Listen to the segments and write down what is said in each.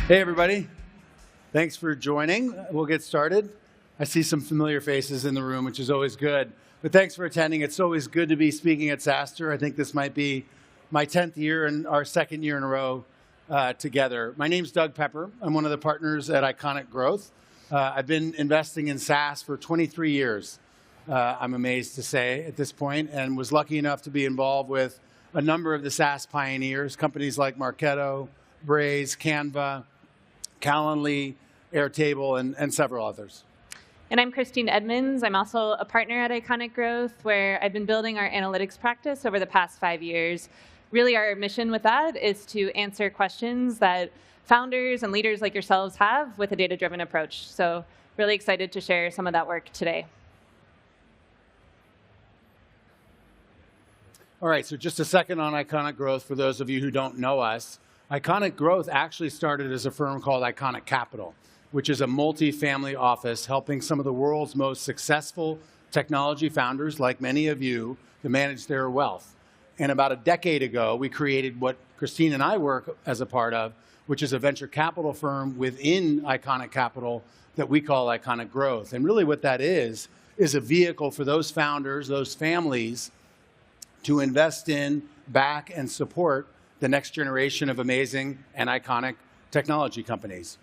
Hey, everybody. Thanks for joining. We'll get started. I see some familiar faces in the room, which is always good. But thanks for attending. It's always good to be speaking at SaaStr. I think this might be my 10th year and our second year in a row together. My name's Doug Pepper. I'm one of the partners at ICONIQ Growth. I've been investing in SaaS for 23 years, I'm amazed to say at this point, and was lucky enough to be involved with a number of the SaaS pioneers, companies like Marketo, Braze, Canva, Calendly, Airtable, and several others. And I'm Christine Edmonds. I'm also a partner at ICONIQ Growth, where I've been building our analytics practice over the past 5 years. Really, our mission with that is to answer questions that founders and leaders like yourselves have with a data-driven approach. So really excited to share some of that work today. All right, so just a second on ICONIQ Growth for those of you who don't know us. ICONIQ Growth actually started as a firm called ICONIQ Capital, which is a multi-family office helping some of the world's most successful technology founders, like many of you, to manage their wealth. And about a decade ago, we created what Christine and I work as a part of, which is a venture capital firm within ICONIQ Capital that we call ICONIQ Growth. And really what that is a vehicle for those founders, those families, to invest in, back, and support the next generation of amazing and iconic technology companies.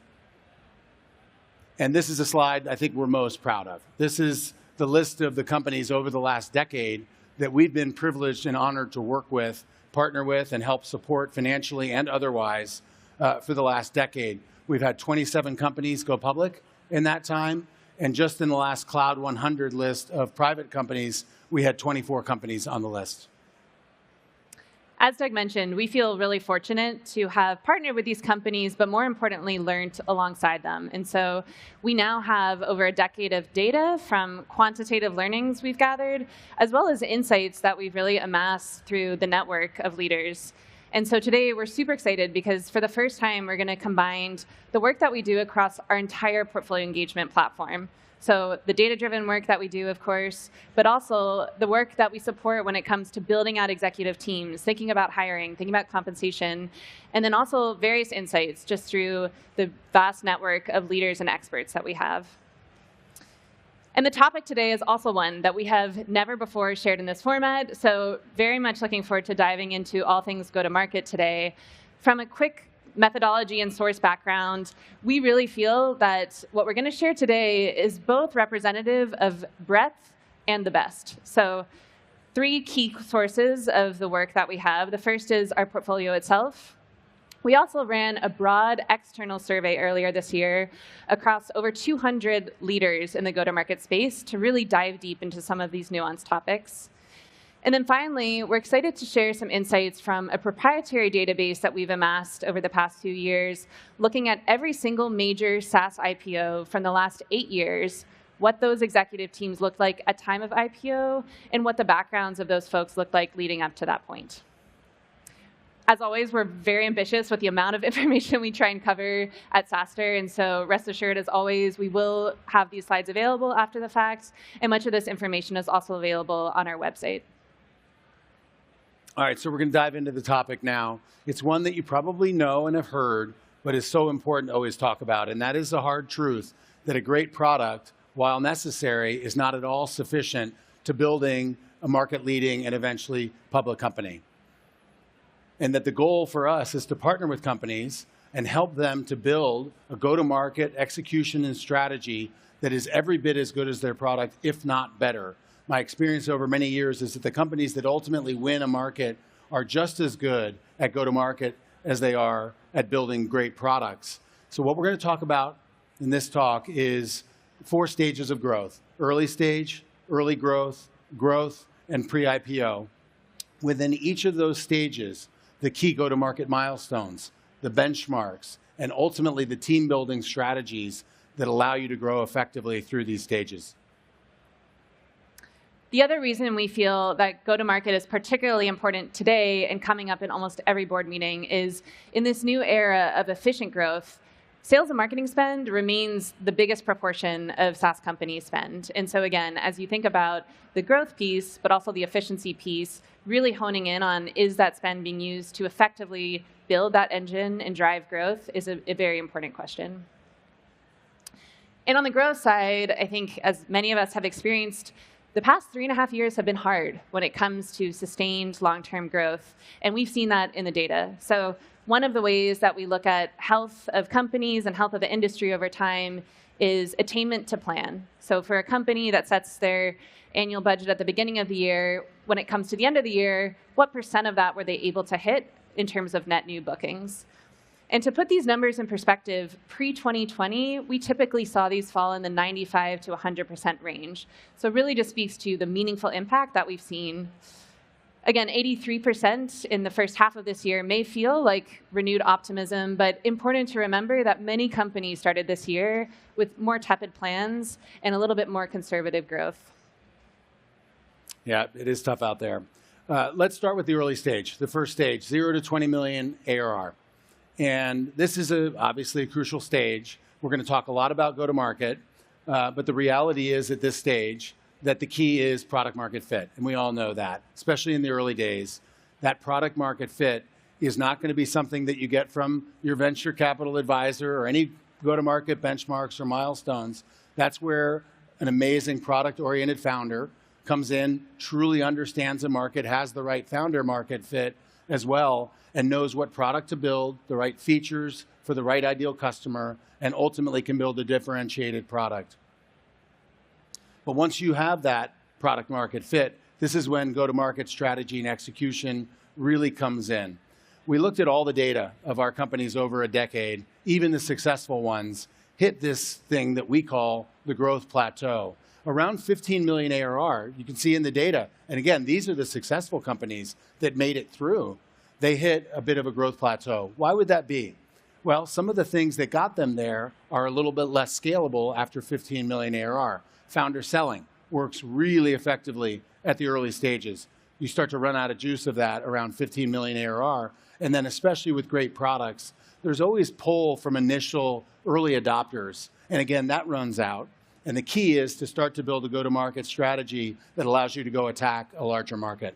And this is a slide I think we're most proud of. This is the list of the companies over the last decade that we've been privileged and honored to work with, partner with, and help support financially and otherwise for the last decade. We've had 27 companies go public in that time, and just in the last Cloud 100 list of private companies, we had 24 companies on the list. As Doug mentioned, we feel really fortunate to have partnered with these companies, but more importantly, learned alongside them. And so we now have over a decade of data from quantitative learnings we've gathered, as well as insights that we've really amassed through the network of leaders. And so today we're super excited because for the first time, we're going to combine the work that we do across our entire portfolio engagement platform. So the data-driven work that we do, of course, but also the work that we support when it comes to building out executive teams, thinking about hiring, thinking about compensation, and then also various insights just through the vast network of leaders and experts that we have. And the topic today is also one that we have never before shared in this format, so very much looking forward to diving into all things go-to-market today. From a quick methodology and source background, we really feel that what we're going to share today is both representative of breadth and the best. So 3 key sources of the work that we have. The first is our portfolio itself. We also ran a broad external survey earlier this year across over 200 leaders in the go-to-market space to really dive deep into some of these nuanced topics. And then finally, we're excited to share some insights from a proprietary database that we've amassed over the past few years, looking at every single major SaaS IPO from the last 8 years, what those executive teams looked like at time of IPO, and what the backgrounds of those folks looked like leading up to that point. As always, we're very ambitious with the amount of information we try and cover at SaaStr, and so rest assured, as always, we will have these slides available after the fact, and much of this information is also available on our website. All right, so we're going to dive into the topic now. It's one that you probably know and have heard, but is so important to always talk about, and that is the hard truth that a great product, while necessary, is not at all sufficient to building a market-leading and eventually public company. And that the goal for us is to partner with companies and help them to build a go-to-market execution and strategy that is every bit as good as their product, if not better. My experience over many years is that the companies that ultimately win a market are just as good at go-to-market as they are at building great products. So what we're going to talk about in this talk is 4 stages of growth: early stage, early growth, growth, and pre-IPO. Within each of those stages, the key go-to-market milestones, the benchmarks, and ultimately the team-building strategies that allow you to grow effectively through these stages. The other reason we feel that go-to-market is particularly important today and coming up in almost every board meeting is in this new era of efficient growth, sales and marketing spend remains the biggest proportion of SaaS company spend. And so again, as you think about the growth piece, but also the efficiency piece, really honing in on, is that spend being used to effectively build that engine and drive growth is a very important question. And on the growth side, I think as many of us have experienced, the past 3.5 years have been hard when it comes to sustained long-term growth, and we've seen that in the data. So one of the ways that we look at health of companies and health of the industry over time is attainment to plan. So for a company that sets their annual budget at the beginning of the year, when it comes to the end of the year, what % of that were they able to hit in terms of net new bookings? And to put these numbers in perspective, pre-2020, we typically saw these fall in the 95 to 100% range. So it really just speaks to the meaningful impact that we've seen. Again, 83% in the first half of this year may feel like renewed optimism, but important to remember that many companies started this year with more tepid plans and a little bit more conservative growth. Yeah, it is tough out there. Let's start with the early stage, the first stage, 0 to 20 million ARR. And this is obviously a crucial stage. We're going to talk a lot about go-to-market, but the reality is at this stage that the key is product market fit. And we all know that, especially in the early days. That product market fit is not going to be something that you get from your venture capital advisor or any go-to-market benchmarks or milestones. That's where an amazing product-oriented founder comes in, truly understands the market, has the right founder market fit as well, and knows what product to build, the right features for the right ideal customer, and ultimately can build a differentiated product. But once you have that product market fit, this is when go-to-market strategy and execution really comes in. We looked at all the data of our companies over a decade. Even the successful ones hit this thing that we call the growth plateau. Around 15 million ARR, you can see in the data. And again, these are the successful companies that made it through. They hit a bit of a growth plateau. Why would that be? Well, some of the things that got them there are a little bit less scalable after 15 million ARR. Founder selling works really effectively at the early stages. You start to run out of juice of that around 15 million ARR. And then especially with great products, there's always pull from initial early adopters. And again, that runs out. And the key is to start to build a go-to-market strategy that allows you to go attack a larger market.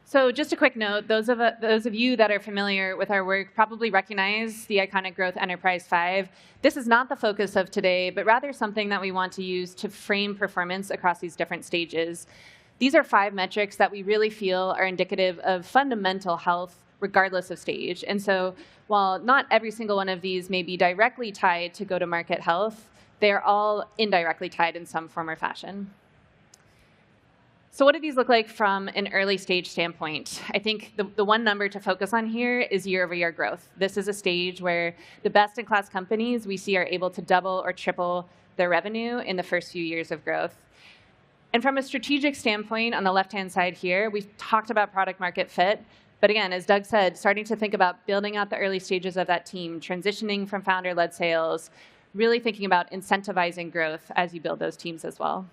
So just a quick note, those of you that are familiar with our work probably recognize the ICONIQ Growth Enterprise 5. This is not the focus of today, but rather something that we want to use to frame performance across these different stages. These are 5 metrics that we really feel are indicative of fundamental health regardless of stage. And so while not every single one of these may be directly tied to go-to-market health, they are all indirectly tied in some form or fashion. So what do these look like from an early stage standpoint? I think the one number to focus on here is year-over-year growth. This is a stage where the best-in-class companies we see are able to double or triple their revenue in the first few years of growth. And from a strategic standpoint, on the left-hand side here, we've talked about product market fit. But again, as Doug said, starting to think about building out the early stages of that team, transitioning from founder-led sales, really thinking about incentivizing growth as you build those teams as well.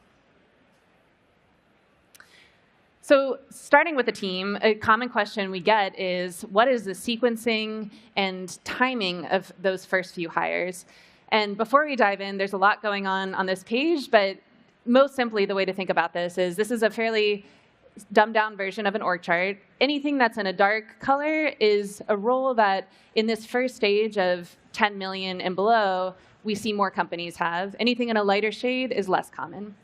So starting with the team, a common question we get is, what is the sequencing and timing of those first few hires? And before we dive in, there's a lot going on this page, but most simply, the way to think about this is a fairly dumbed down version of an org chart. Anything that's in a dark color is a role that in this first stage of 10 million and below, we see more companies have. Anything in a lighter shade is less common.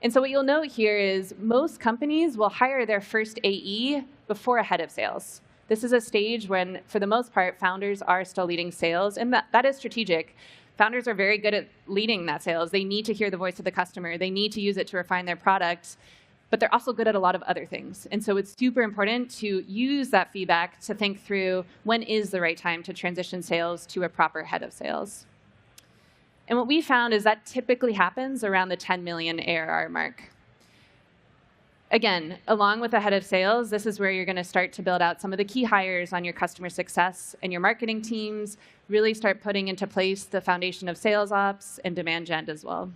And so what you'll note here is most companies will hire their first AE before a head of sales. This is a stage when, for the most part, founders are still leading sales, and that is strategic. Founders are very good at leading that sales. They need to hear the voice of the customer. They need to use it to refine their products, but they're also good at a lot of other things. And so it's super important to use that feedback to think through when is the right time to transition sales to a proper head of sales. And what we found is that typically happens around the 10 million ARR mark. Again, along with the head of sales, this is where you're going to start to build out some of the key hires on your customer success and your marketing teams, really start putting into place the foundation of sales ops and demand gen as well.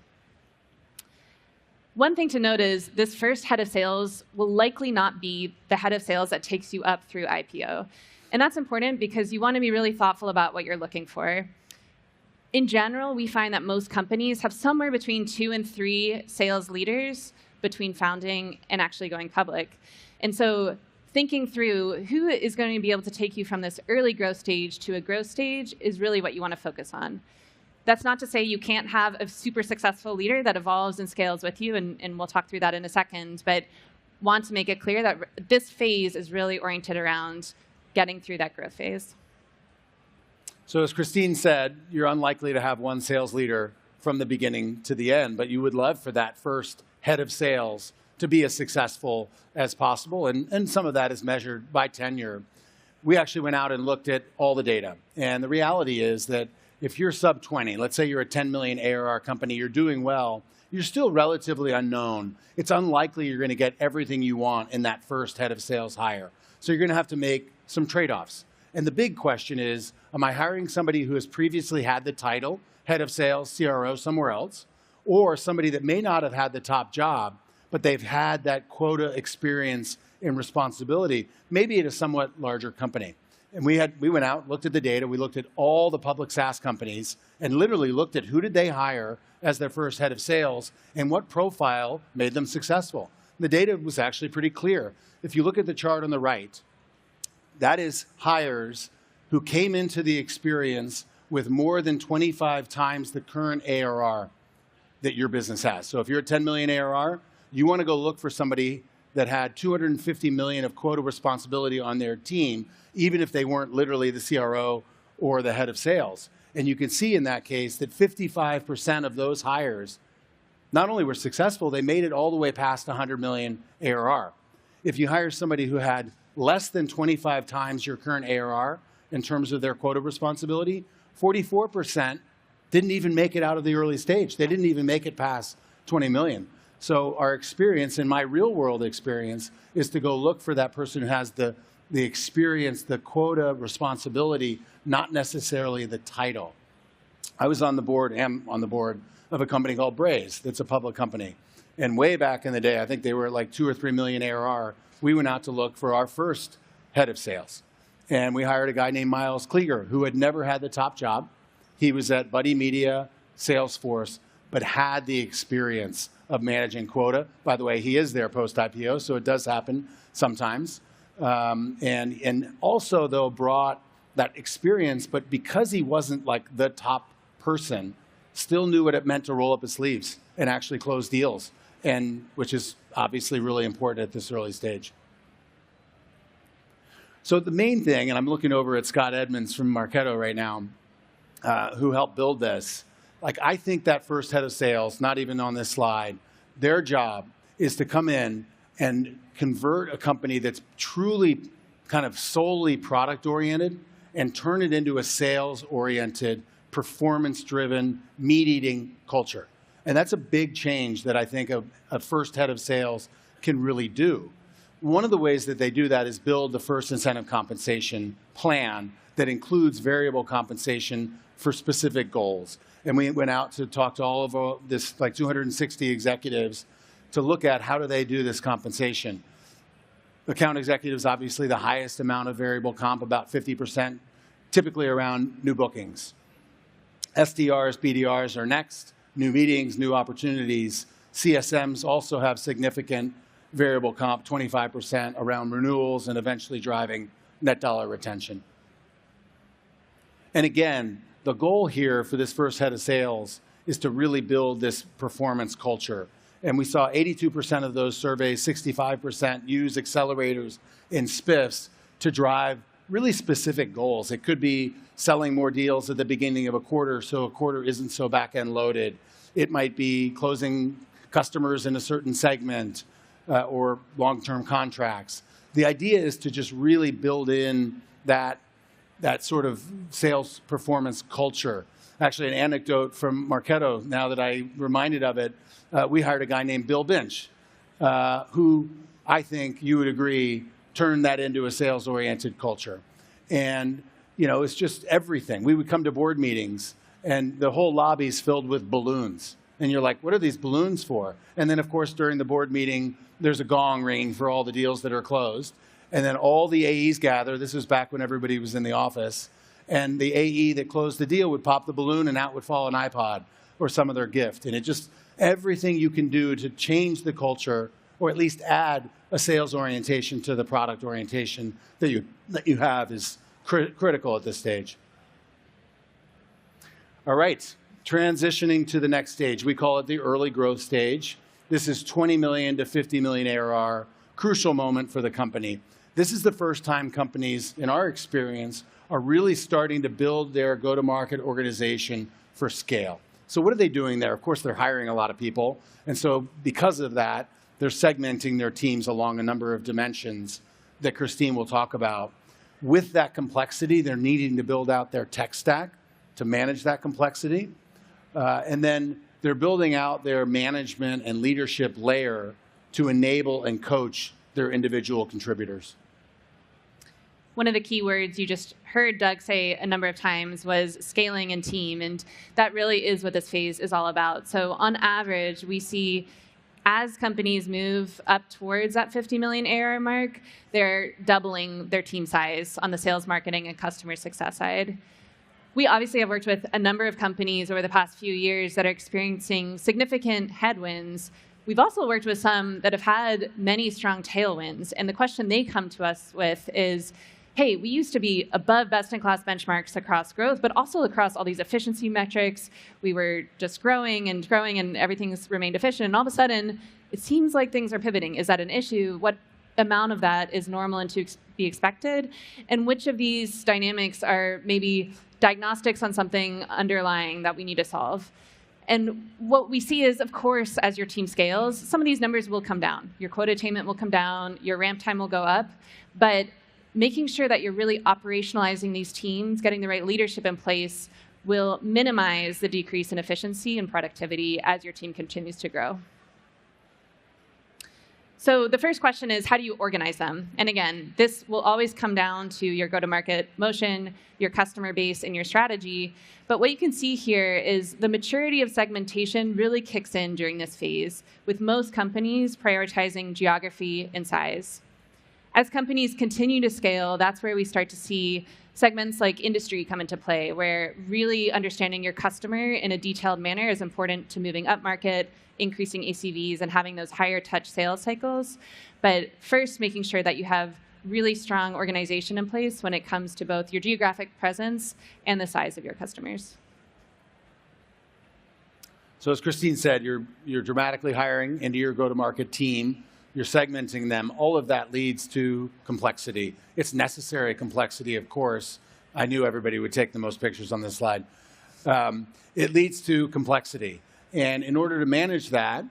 One thing to note is this first head of sales will likely not be the head of sales that takes you up through IPO. And that's important because you want to be really thoughtful about what you're looking for. In general, we find that most companies have somewhere between 2 and 3 sales leaders between founding and actually going public. And so thinking through who is going to be able to take you from this early growth stage to a growth stage is really what you want to focus on. That's not to say you can't have a super successful leader that evolves and scales with you, and we'll talk through that in a second, but want to make it clear that this phase is really oriented around getting through that growth phase. So as Christine said, you're unlikely to have one sales leader from the beginning to the end, but you would love for that first head of sales to be as successful as possible, and some of that is measured by tenure. We actually went out and looked at all the data, and the reality is that if you're sub 20, let's say you're a 10 million ARR company, you're doing well, you're still relatively unknown. It's unlikely you're going to get everything you want in that first head of sales hire. So you're going to have to make some trade-offs. And the big question is, am I hiring somebody who has previously had the title, head of sales, CRO, somewhere else, or somebody that may not have had the top job, but they've had that quota experience and responsibility, maybe at a somewhat larger company? And we went out, looked at the data, we looked at all the public SaaS companies, and literally looked at who did they hire as their first head of sales, and what profile made them successful. The data was actually pretty clear. If you look at the chart on the right, that is hires who came into the experience with more than 25 times the current ARR that your business has. So if you're at 10 million ARR, you want to go look for somebody that had 250 million of quota responsibility on their team, even if they weren't literally the CRO or the head of sales. And you can see in that case that 55% of those hires not only were successful, they made it all the way past 100 million ARR. If you hire somebody who had less than 25 times your current ARR in terms of their quota responsibility, 44% didn't even make it out of the early stage. They didn't even make it past 20 million. So our experience, and my real world experience, is to go look for that person who has the experience, the quota responsibility, not necessarily the title. I was on the board, am on the board of a company called Braze that's a public company. And way back in the day, I think they were like 2 or 3 million ARR, we went out to look for our first head of sales. And we hired a guy named Miles Klieger, who had never had the top job. He was at Buddy Media, Salesforce, but had the experience of managing quota. By the way, he is there post-IPO, so it does happen sometimes. And also, though, brought that experience, but because he wasn't like the top person, still knew what it meant to roll up his sleeves and actually close deals, and which is obviously really important at this early stage. So the main thing, and I'm looking over at Scott Edmonds from Marketo right now, who helped build this. Like, I think that first head of sales, not even on this slide, their job is to come in and convert a company that's truly kind of solely product-oriented and turn it into a sales-oriented, performance-driven, meat-eating culture. And that's a big change that I think a first head of sales can really do. One of the ways that they do that is build the first incentive compensation plan that includes variable compensation for specific goals. And we went out to talk to all of this, like 260 executives, to look at how do they do this compensation. Account executives, obviously the highest amount of variable comp, about 50%, typically around new bookings. SDRs, BDRs are next, new meetings, new opportunities. CSMs also have significant variable comp, 25% around renewals and eventually driving net dollar retention. And again, the goal here for this first head of sales is to really build this performance culture. And we saw 82% of those surveys, 65% use accelerators and spiffs to drive really specific goals. It could be selling more deals at the beginning of a quarter so a quarter isn't so back-end loaded. It might be closing customers in a certain segment or long-term contracts. The idea is to just really build in that sort of sales performance culture. Actually, an anecdote from Marketo, now that I reminded of it, we hired a guy named Bill Binch, who I think you would agree turned that into a sales-oriented culture. And you know, it's just everything. We would come to board meetings, and the whole lobby's filled with balloons. And you're like, what are these balloons for? And then, of course, during the board meeting, there's a gong ringing for all the deals that are closed. And then all the AEs gather. This was back when everybody was in the office. And the AE that closed the deal would pop the balloon, and out would fall an iPod or some other gift. And it just, everything you can do to change the culture or at least add a sales orientation to the product orientation that you have is critical at this stage. All right, transitioning to the next stage. We call it the early growth stage. This is 20 million to 50 million ARR, crucial moment for the company. This is the first time companies, in our experience, are really starting to build their go-to-market organization for scale. So what are they doing there? Of course, they're hiring a lot of people. And so because of that, they're segmenting their teams along a number of dimensions that Christine will talk about. With that complexity, they're needing to build out their tech stack to manage that complexity. And then they're building out their management and leadership layer to enable and coach their individual contributors. One of the key words you just heard Doug say a number of times was scaling and team, and that really is what this phase is all about. So on average, we see as companies move up towards that 50 million ARR mark, they're doubling their team size on the sales, marketing, and customer success side. We obviously have worked with a number of companies over the past few years that are experiencing significant headwinds. We've also worked with some that have had many strong tailwinds, and the question they come to us with is, hey, we used to be above best-in-class benchmarks across growth, but also across all these efficiency metrics. We were just growing, and everything's remained efficient. And all of a sudden, it seems like things are pivoting. Is that an issue? What amount of that is normal and to be expected? And which of these dynamics are maybe diagnostics on something underlying that we need to solve? And what we see is, of course, as your team scales, some of these numbers will come down. Your quota attainment will come down, your ramp time will go up, but making sure that you're really operationalizing these teams, getting the right leadership in place, will minimize the decrease in efficiency and productivity as your team continues to grow. So the first question is, how do you organize them? And again, this will always come down to your go-to-market motion, your customer base, and your strategy. But what you can see here is the maturity of segmentation really kicks in during this phase, with most companies prioritizing geography and size. As companies continue to scale, that's where we start to see segments like industry come into play, where really understanding your customer in a detailed manner is important to moving up market, increasing ACVs, and having those higher touch sales cycles. But first, making sure that you have really strong organization in place when it comes to both your geographic presence and the size of your customers. So as Christine said, you're dramatically hiring into your go-to-market team. You're segmenting them. All of that leads to complexity. It's necessary complexity, of course. I knew everybody would take the most pictures on this slide. It leads to complexity. And in order to manage that,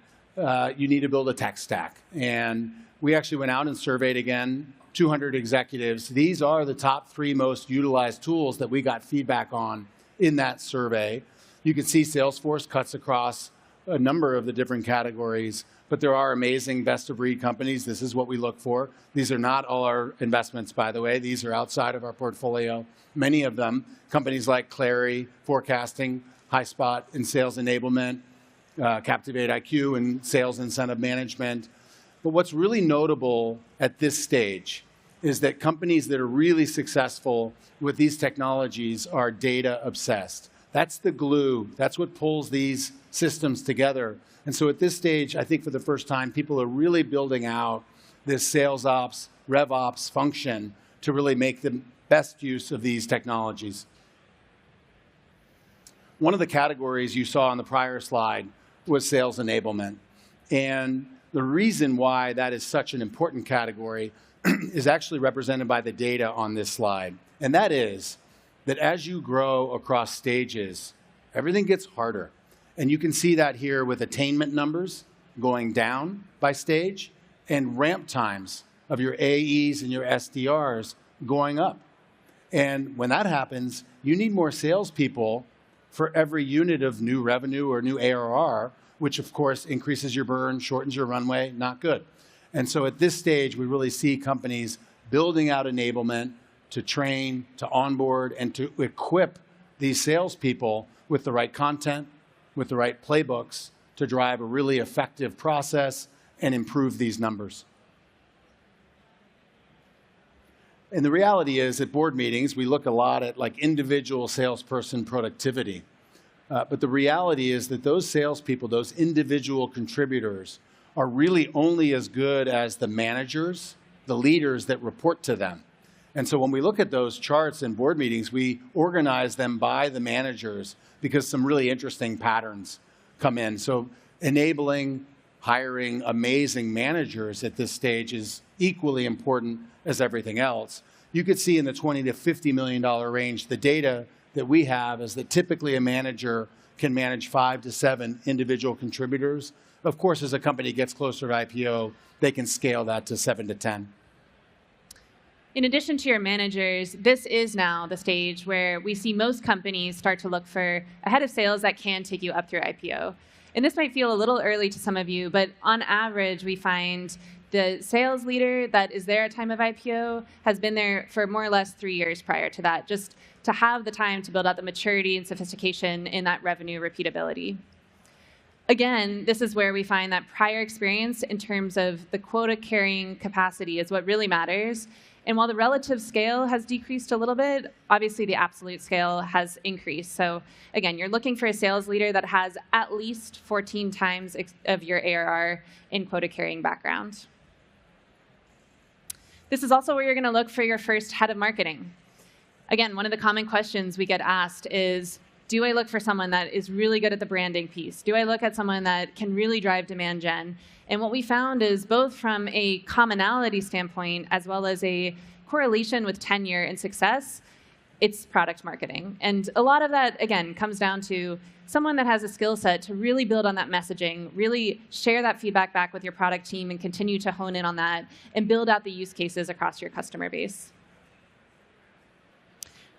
you need to build a tech stack. And we actually went out and surveyed again 200 executives. These are the top 3 most utilized tools that we got feedback on in that survey. You can see Salesforce cuts across a number of the different categories, but there are amazing best-of-breed companies. This is what we look for. These are not all our investments, by the way. These are outside of our portfolio. Many of them, companies like Clary, Forecasting, HighSpot in sales enablement, Captivate IQ in sales incentive management. But what's really notable at this stage is that companies that are really successful with these technologies are data obsessed. That's the glue. That's what pulls these systems together. And so at this stage, I think for the first time, people are really building out this sales ops, rev ops function to really make the best use of these technologies. One of the categories you saw on the prior slide was sales enablement. And the reason why that is such an important category is actually represented by the data on this slide. And that is that as you grow across stages, everything gets harder. And you can see that here with attainment numbers going down by stage and ramp times of your AEs and your SDRs going up. And when that happens, you need more salespeople for every unit of new revenue or new ARR, which of course increases your burn, shortens your runway, not good. And so at this stage, we really see companies building out enablement to train, to onboard, and to equip these salespeople with the right content, with the right playbooks to drive a really effective process and improve these numbers. And the reality is at board meetings, we look a lot at like individual salesperson productivity. But the reality is that those salespeople, those individual contributors, are really only as good as the managers, the leaders that report to them. And so when we look at those charts in board meetings, we organize them by the managers because some really interesting patterns come in. So enabling, hiring amazing managers at this stage is equally important as everything else. You could see in the $20 to $50 million range, the data that we have is that typically a manager can manage 5 to 7 individual contributors. Of course, as a company gets closer to IPO, they can scale that to 7 to 10. In addition to your managers, this is now the stage where we see most companies start to look for a head of sales that can take you up through IPO. And this might feel a little early to some of you, but on average, we find the sales leader that is there at time of IPO has been there for more or less 3 years prior to that, just to have the time to build out the maturity and sophistication in that revenue repeatability. Again, this is where we find that prior experience in terms of the quota carrying capacity is what really matters. And while the relative scale has decreased a little bit, obviously the absolute scale has increased. So again, you're looking for a sales leader that has at least 14 times of your ARR in quota carrying background. This is also where you're going to look for your first head of marketing. Again, one of the common questions we get asked is, do I look for someone that is really good at the branding piece? Do I look at someone that can really drive demand gen? And what we found is both from a commonality standpoint as well as a correlation with tenure and success, it's product marketing. And a lot of that, again, comes down to someone that has a skill set to really build on that messaging, really share that feedback back with your product team and continue to hone in on that and build out the use cases across your customer base.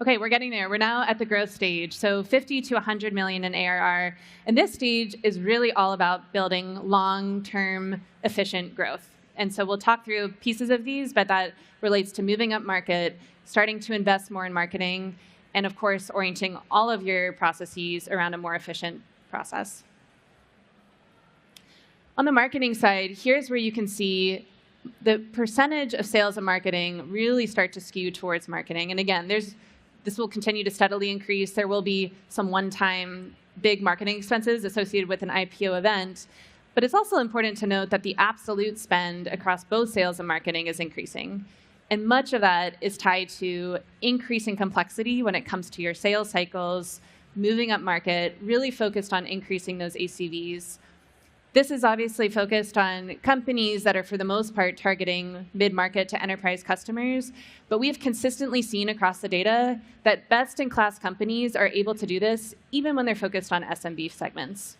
Okay, we're getting there. We're now at the growth stage. So 50 to 100 million in ARR. And this stage is really all about building long-term efficient growth. And so we'll talk through pieces of these, but that relates to moving up market, starting to invest more in marketing, and of course, orienting all of your processes around a more efficient process. On the marketing side, here's where you can see the percentage of sales and marketing really start to skew towards marketing. And again, this will continue to steadily increase. There will be some one-time big marketing expenses associated with an IPO event. But it's also important to note that the absolute spend across both sales and marketing is increasing. And much of that is tied to increasing complexity when it comes to your sales cycles, moving up market, really focused on increasing those ACVs. This is obviously focused on companies that are, for the most part, targeting mid-market to enterprise customers. But we have consistently seen across the data that best-in-class companies are able to do this even when they're focused on SMB segments.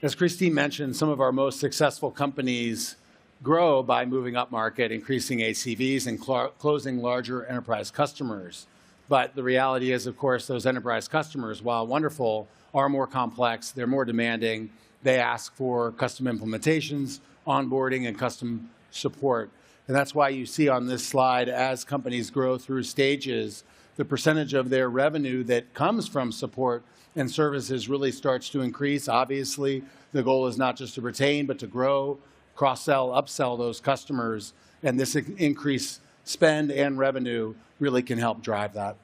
As Christine mentioned, some of our most successful companies grow by moving up market, increasing ACVs, and closing larger enterprise customers. But the reality is, of course, those enterprise customers, while wonderful, are more complex, they're more demanding, they ask for custom implementations, onboarding, and custom support. And that's why you see on this slide, as companies grow through stages, the percentage of their revenue that comes from support and services really starts to increase. Obviously, the goal is not just to retain, but to grow, cross-sell, upsell those customers, and this increased spend and revenue really can help drive that.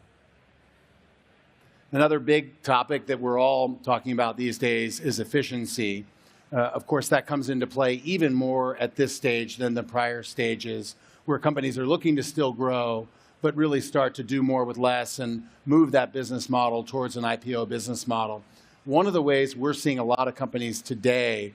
Another big topic that we're all talking about these days is efficiency. Of course, that comes into play even more at this stage than the prior stages, where companies are looking to still grow, but really start to do more with less and move that business model towards an IPO business model. One of the ways we're seeing a lot of companies today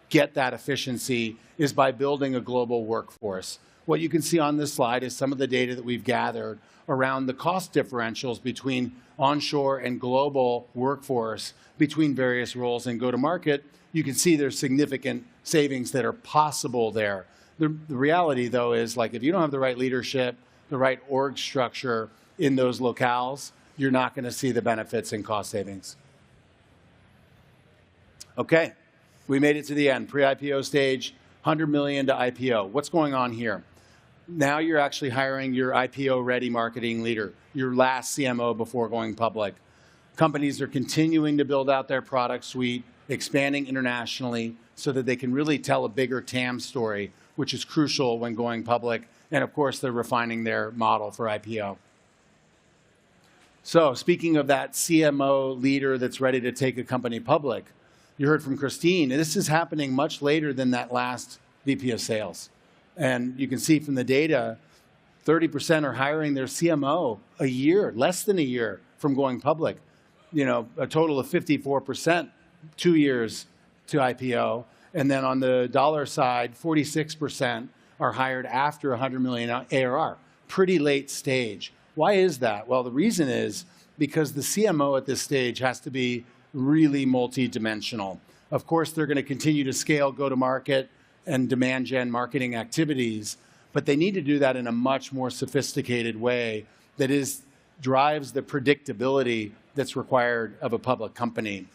get that efficiency is by building a global workforce. What you can see on this slide is some of the data that we've gathered around the cost differentials between onshore and global workforce between various roles and go-to-market. You can see there's significant savings that are possible there. The reality, though, is like if you don't have the right leadership, the right org structure in those locales, you're not going to see the benefits and cost savings. Okay, we made it to the end. Pre-IPO stage, 100 million to IPO. What's going on here? Now you're actually hiring your IPO-ready marketing leader, your last CMO before going public. Companies are continuing to build out their product suite, expanding internationally so that they can really tell a bigger TAM story, which is crucial when going public. And of course, they're refining their model for IPO. So speaking of that CMO leader that's ready to take a company public, You heard from Christine, and this is happening much later than that last VP of sales. And you can see from the data, 30% are hiring their CMO a year, less than a year from going public. You know, a total of 54%, 2 years to IPO. And then on the dollar side, 46% are hired after 100 million ARR. Pretty late stage. Why is that? Well, the reason is because the CMO at this stage has to be really multi-dimensional. Of course, they're going to continue to scale go-to-market and demand gen marketing activities, but they need to do that in a much more sophisticated way that drives the predictability that's required of a public company.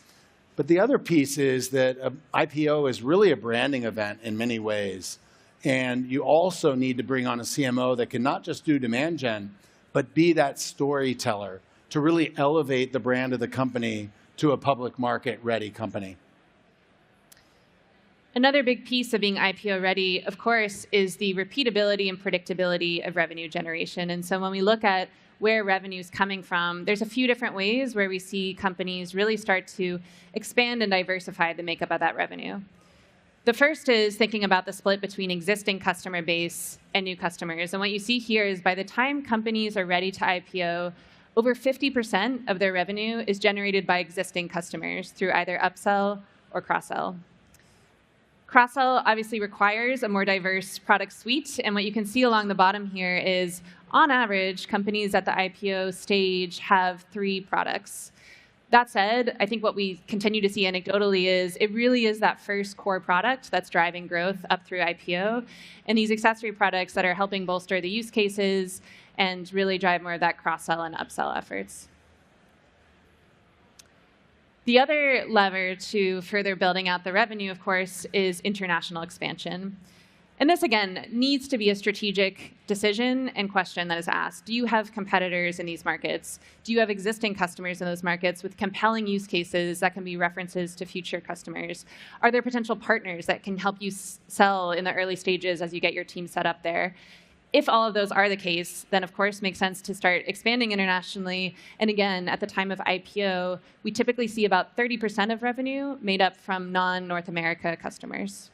But the other piece is that an IPO is really a branding event in many ways. And you also need to bring on a CMO that can not just do demand gen, but be that storyteller to really elevate the brand of the company to a public market ready company. Another big piece of being IPO ready, of course, is the repeatability and predictability of revenue generation. And so when we look at where revenue is coming from, there's a few different ways where we see companies really start to expand and diversify the makeup of that revenue. The first is thinking about the split between existing customer base and new customers. And what you see here is by the time companies are ready to IPO, over 50% of their revenue is generated by existing customers through either upsell or cross-sell. Cross-sell obviously requires a more diverse product suite. And what you can see along the bottom here is, on average, companies at the IPO stage have 3 products. That said, I think what we continue to see anecdotally is it really is that first core product that's driving growth up through IPO, and these accessory products that are helping bolster the use cases and really drive more of that cross-sell and upsell efforts. The other lever to further building out the revenue, of course, is international expansion. And this, again, needs to be a strategic decision and question that is asked. Do you have competitors in these markets? Do you have existing customers in those markets with compelling use cases that can be references to future customers? Are there potential partners that can help you sell in the early stages as you get your team set up there? If all of those are the case, then of course it makes sense to start expanding internationally. And again, at the time of IPO, we typically see about 30% of revenue made up from non-North America customers.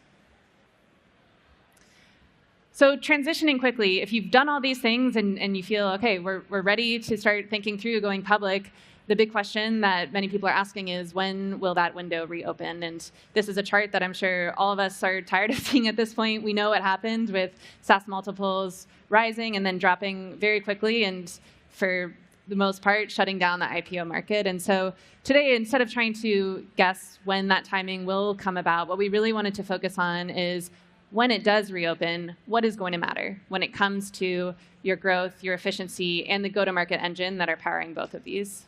So transitioning quickly, if you've done all these things and you feel, okay, we're ready to start thinking through going public, the big question that many people are asking is, when will that window reopen? And this is a chart that I'm sure all of us are tired of seeing at this point. We know what happened with SaaS multiples rising and then dropping very quickly, and for the most part, shutting down the IPO market. And so today, instead of trying to guess when that timing will come about, what we really wanted to focus on is, when it does reopen, what is going to matter when it comes to your growth, your efficiency, and the go-to-market engine that are powering both of these?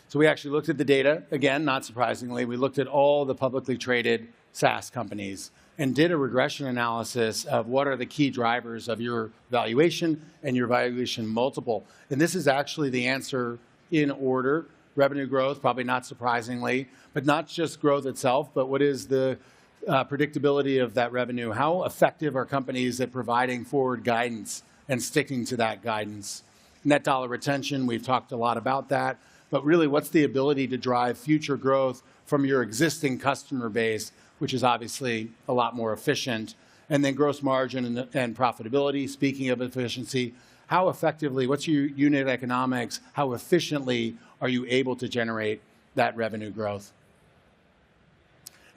So we actually looked at the data. Again, not surprisingly, we looked at all the publicly traded SaaS companies and did a regression analysis of what are the key drivers of your valuation and your valuation multiple. And this is actually the answer in order. Revenue growth, probably not surprisingly, but not just growth itself, but what is the predictability of that revenue? How effective are companies at providing forward guidance and sticking to that guidance? Net dollar retention, we've talked a lot about that, but really what's the ability to drive future growth from your existing customer base, which is obviously a lot more efficient? And then gross margin and profitability, speaking of efficiency, how effectively, what's your unit economics? How efficiently are you able to generate that revenue growth?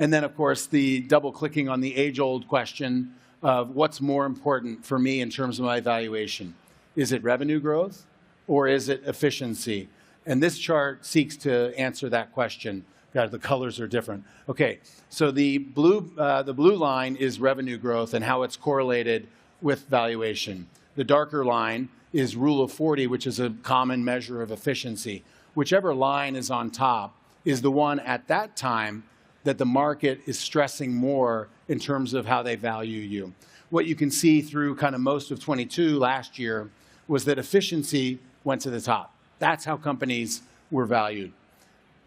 And then, of course, the double-clicking on the age-old question of what's more important for me in terms of my valuation. Is it revenue growth or is it efficiency? And this chart seeks to answer that question. God, the colors are different. Okay, so the blue line is revenue growth and how it's correlated with valuation. The darker line is Rule of 40, which is a common measure of efficiency. Whichever line is on top is the one at that time that the market is stressing more in terms of how they value you. What you can see through kind of most of 22 last year was that efficiency went to the top. That's how companies were valued.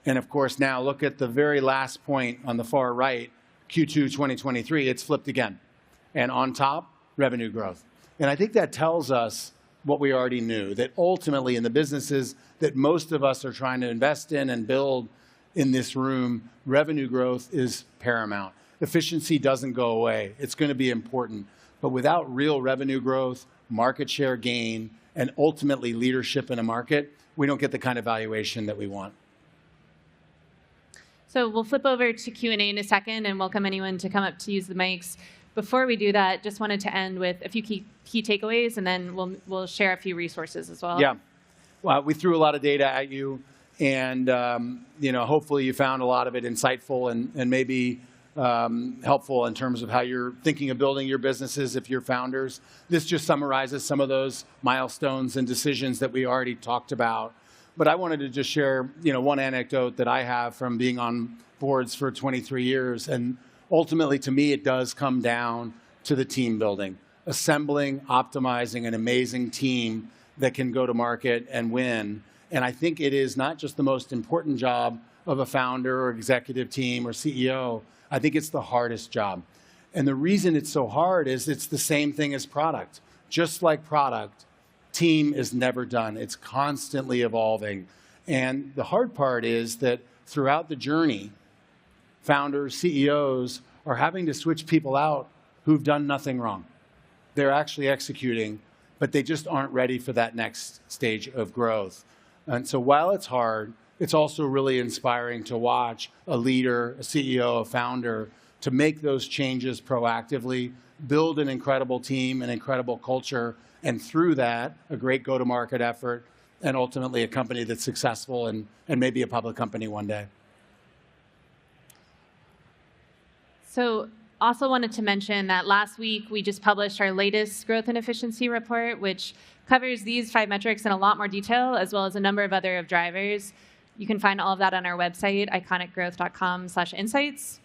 And of course, now look at the very last point on the far right, Q2 2023, it's flipped again. And on top, revenue growth. And I think that tells us what we already knew, that ultimately in the businesses that most of us are trying to invest in and build, in this room, revenue growth is paramount. Efficiency doesn't go away. It's going to be important. But without real revenue growth, market share gain, and ultimately leadership in a market, we don't get the kind of valuation that we want. So we'll flip over to Q&A in a second and welcome anyone to come up to use the mics. Before we do that, just wanted to end with a few key takeaways, and then we'll share a few resources as well. Yeah. Well, we threw a lot of data at you, and hopefully you found a lot of it insightful and maybe helpful in terms of how you're thinking of building your businesses if you're founders. This just summarizes some of those milestones and decisions that we already talked about. But I wanted to just share, one anecdote that I have from being on boards for 23 years. And ultimately, to me, it does come down to the team building, assembling, optimizing an amazing team that can go to market and win. And I think it is not just the most important job of a founder or executive team or CEO. I think it's the hardest job. And the reason it's so hard is it's the same thing as product. Just like product, team is never done. It's constantly evolving. And the hard part is that throughout the journey, founders, CEOs are having to switch people out who've done nothing wrong. They're actually executing, but they just aren't ready for that next stage of growth. And so while it's hard, it's also really inspiring to watch a leader, a CEO, a founder, to make those changes proactively, build an incredible team, an incredible culture, and through that, a great go-to-market effort, and ultimately a company that's successful and maybe a public company one day. So also wanted to mention that last week we just published our latest growth and efficiency report, which covers these 5 metrics in a lot more detail, as well as a number of other drivers. You can find all of that on our website, iconicgrowth.com/insights,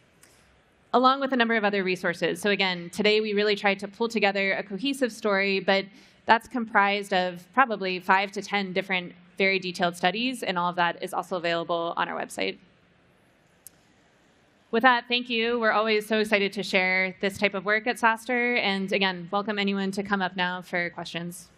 along with a number of other resources. So again, today we really tried to pull together a cohesive story, but that's comprised of probably 5 to 10 different very detailed studies, and all of that is also available on our website. With that, thank you. We're always so excited to share this type of work at SaaStr, and again, welcome anyone to come up now for questions.